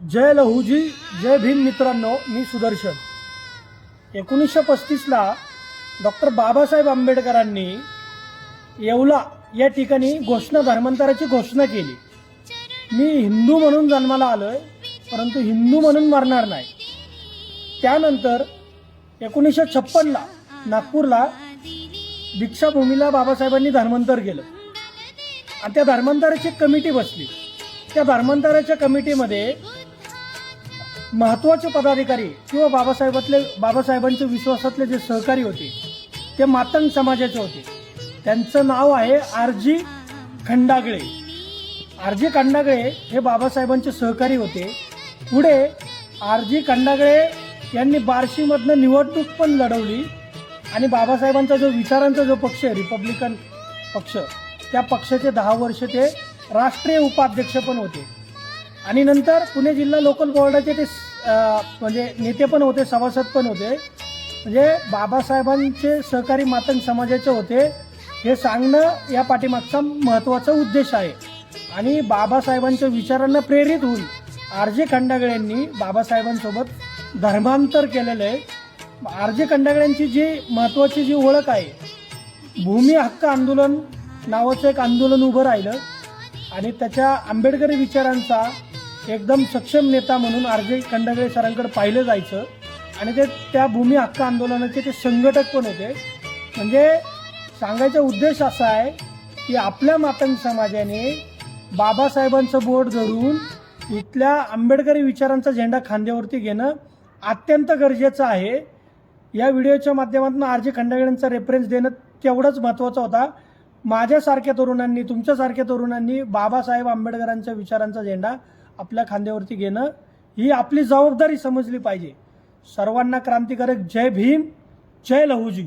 जय लहूजी, जय भीम मित्रांनो. मी सुदर्शन. 1935ला डॉक्टर बाबासाहेब आंबेडकरांनी येवला या ठिकाणी धर्मांतराची घोषणा केली. मी हिंदू म्हणून जन्माला आलोय, परंतु हिंदू म्हणून मरणार नाही. त्यानंतर 1956ला नागपूरला दीक्षाभूमीला बाबासाहेबांनी धर्मांतर केलं आणि त्या धर्मांतराची कमिटी बसली. त्या धर्मांतराच्या कमिटीमध्ये महत्त्वाचे पदाधिकारी किंवा बाबासाहेबांच्या विश्वासातले जे सहकारी होते ते मातंग समाजाचे होते. त्यांचं नाव आहे आरजी खंडागळे. आरजी खंडागळे हे बाबासाहेबांचे सहकारी होते. पुढे आरजी खंडागळे यांनी बार्शीमधनं निवडणूक पण लढवली आणि बाबासाहेबांचा जो विचारांचा जो पक्ष आहे रिपब्लिकन पक्ष, त्या पक्षाचे 10 वर्ष ते राष्ट्रीय उपाध्यक्ष पण होते. आणि नंतर पुणे जिल्हा लोकल बोर्डाचे ते म्हणजे नेते पण होते, सभासद पण होते. म्हणजे बाबासाहेबांचे सहकारी मातंग समाजाचे होते हे सांगणं या पाठीमागचा महत्त्वाचा उद्देश आहे. आणि बाबासाहेबांच्या विचारांना प्रेरित होऊन आरजे खंडागळेंनी बाबासाहेबांसोबत धर्मांतर केलेलं आहे. आरजे खंडागळेंची जी महत्त्वाची जी ओळख आहे, भूमी हक्क आंदोलन नावाचं एक आंदोलन उभं राहिलं आणि त्याच्या आंबेडकरी विचारांचा एकदम सक्षम नेता म्हणून आरजे खंडागळे सरांकडे पाहिलं जायचं. आणि ते त्या भूमी हक्क आंदोलनाचे ते संघटक पण होते. म्हणजे सांगायचा उद्देश असा आहे की आपल्या मातंग समाजाने बाबासाहेबांचं बोट धरून इथल्या आंबेडकरी विचारांचा झेंडा खांद्यावरती घेणं अत्यंत गरजेचं आहे. या व्हिडिओच्या माध्यमातून आरजे खंडागळेंचा रेफरन्स देणं तेवढंच महत्त्वाचं होता. माझ्यासारख्या तरुणांनी, तुमच्यासारख्या तरुणांनी बाबासाहेब आंबेडकरांच्या विचारांचा झेंडा आपल्या खांद्यावरती घेणं ही आपली जबाबदारी समजली पाहिजे. सर्वांना क्रांतिकारक जय भीम, जय लहूजी.